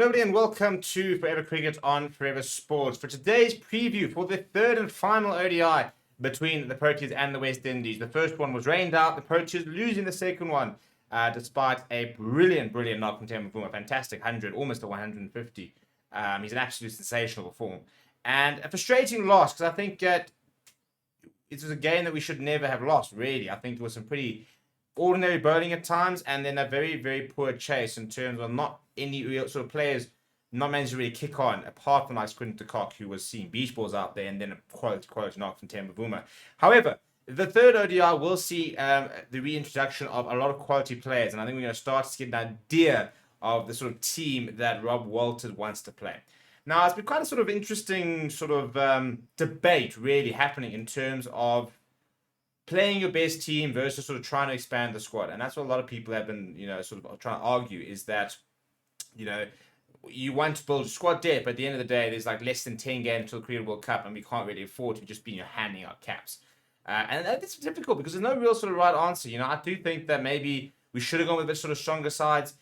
Hello everybody and welcome to Forever Cricket on Forever Sports. For today's preview for the third and final ODI between the Proteas and the West Indies. The first one was rained out, the Proteas losing the second one despite a brilliant knock from Temba, a fantastic 100, almost a 150. He's an absolute sensational form. And a frustrating loss because I think it was a game that we should never have lost, really. I think there was some pretty ordinary bowling at times, and then a very poor chase in terms of not any real sort of players not managed to really kick on, apart from like Quinton de Kock, who was seeing beach balls out there, and then a quality knock from Temba. However, the third ODI will see the reintroduction of a lot of quality players, and I think we're going to start to get an idea of the sort of team that Rob Walters wants to play. Now, it's been quite a sort of interesting sort of debate really happening in terms of playing your best team versus sort of trying to expand the squad. And that's what a lot of people have been, sort of trying to argue is that, you want to build squad depth, but at the end of the day, there's like less than 10 games until the Cricket World Cup, and we can't really afford to just be handing out caps. And that's difficult because there's no real sort of right answer. I do think that maybe we should have gone with a bit sort of stronger sides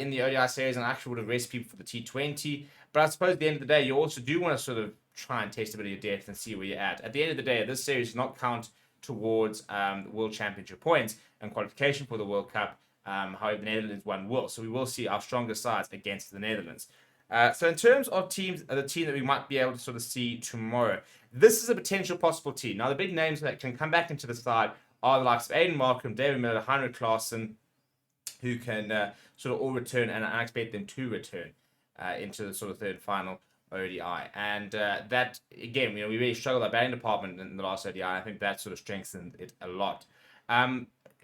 in the ODI series and actually would have rested people for the T20. But I suppose at the end of the day, you also do want to sort of try and test a bit of your depth and see where you're at. At the end of the day, this series does not count towards World Championship points and qualification for the World Cup. However, the Netherlands one will. So we will see our stronger sides against the Netherlands. So in terms of teams, the team that we might be able to sort of see tomorrow, this is a potential possible team. Now, the big names that can come back into the side are the likes of Aiden Markham, David Miller, Heinrich Klaassen, who can sort of all return, and I expect them to return into the sort of third final ODI. And that, again, we really struggled our batting department in the last ODI. I think that sort of strengthened it a lot.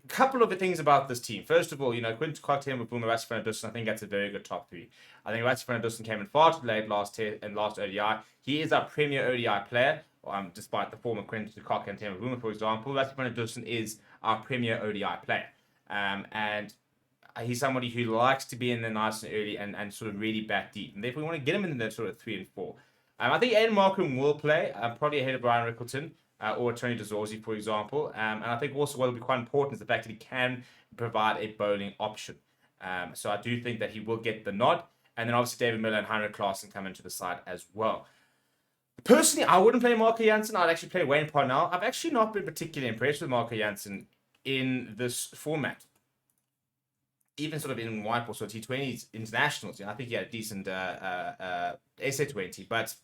Couple of things about this team. First of all, Quinton de Kock, Temba Bavuma, Ratsi Dustin, I think that's a very good top three. I think Ratsi Dustin came in far too late last ODI. He is our premier ODI player, despite the former Quinton de Kock and Temba Bavuma, for example. Ratsi Dustin is our premier ODI player. And he's somebody who likes to be in there nice and early and sort of really bat deep. And therefore, we want to get him in the sort of 3 and 4. I think Aiden Markham will play, probably ahead of Brian Rickleton. Or Tony DeZorzi, for example. And I think also what will be quite important is the fact that he can provide a bowling option. So I do think that he will get the nod. And then obviously David Miller and Heinrich Klaassen come into the side as well. Personally, I wouldn't play Marco Jansen. I'd actually play Wayne Parnell. I've actually not been particularly impressed with Marco Jansen in this format. Even sort of in white ball, so T20s, internationals. I think he had a decent SA20, but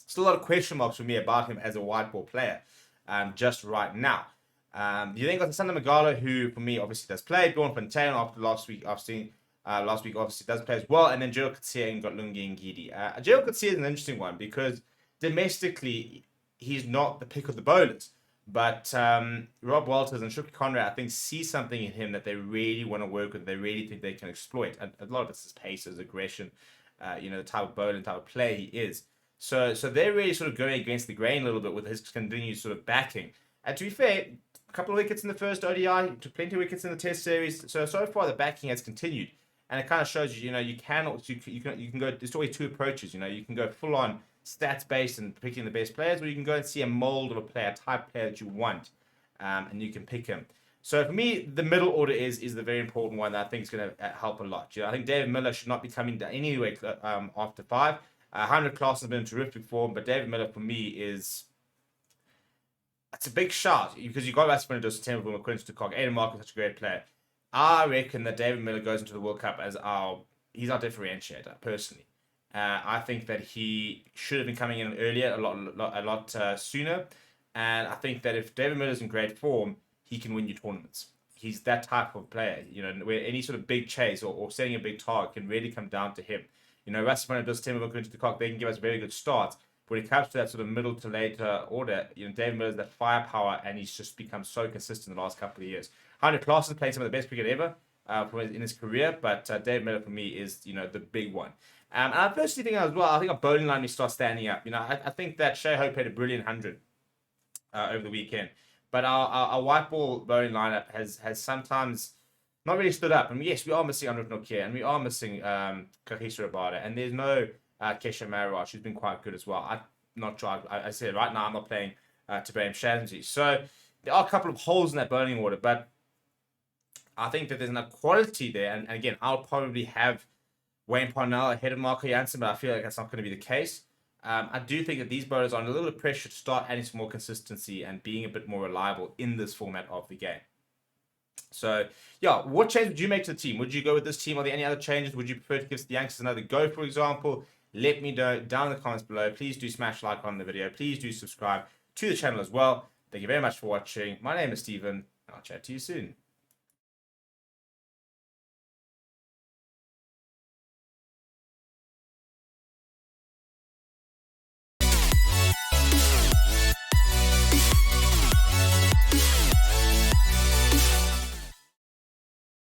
still a lot of question marks for me about him as a white ball player just right now. You then got Sander Magala, who for me obviously does play. Bjorn Fontaine after last week obviously does play as well. And then Joe Katsia and got Lungi and Gidi. Joe Katsia is an interesting one because domestically he's not the pick of the bowlers. But Rob Walters and Shuki Conrad, I think, see something in him that they really want to work with. They really think they can exploit. And a lot of it's his pace, his aggression, the type of bowler and type of player he is. So they're really sort of going against the grain a little bit with his continued sort of backing. And to be fair, a couple of wickets in the first ODI, took plenty of wickets in the Test series. So far the backing has continued, and it kind of shows you can go. There's always two approaches. You can go full on stats based and picking the best players, or you can go and see a mold of a player, type player that you want, and you can pick him. So for me, the middle order is the very important one that I think is going to help a lot. I think David Miller should not be coming down anyway after 5. Heinrich Klaassen has been in terrific form, but David Miller for me it's a big shot because you've got Ratsi Dustin, Temba Bavuma, Quinton de Kock, Aiden Markham, such a great player. I reckon that David Miller goes into the World Cup as he's our differentiator personally. I think that he should have been coming in earlier, a lot sooner, and I think that if David Miller's in great form, he can win you tournaments. He's that type of player, where any sort of big chase or setting a big target can really come down to him. Ratsi Dustin, Temba Bavuma, Quinton de Kock, they can give us very good starts. But when it comes to that sort of middle to later order, David Miller's that firepower, and he's just become so consistent the last couple of years. Heinrich Klaassen played some of the best cricket ever in his career, but David Miller for me is the big one. And I personally think as well, I think our bowling line needs to start standing up. I think that Shea Hope had a brilliant 100 over the weekend, but our white ball bowling lineup has sometimes not really stood up. And yes, we are missing Anurag Nokia, and we are missing Kagiso Rabada, and there's no Kesha Maharaj, who's been quite good as well. I'm not sure. I said right now I'm not playing Tabrahim Shamsi. So there are a couple of holes in that bowling order, but I think that there's enough quality there. And again, I'll probably have Wayne Parnell ahead of Marco Jansen, but I feel like that's not going to be the case. I do think that these bowlers are under a little bit of pressure to start adding some more consistency and being a bit more reliable in this format of the game. So, yeah, what change would you make to the team? Would you go with this team? Are there any other changes? Would you prefer to give the youngsters another go, for example? Let me know down in the comments below. Please do smash like on the video. Please do subscribe to the channel as well. Thank you very much for watching. My name is Steven. I'll chat to you soon.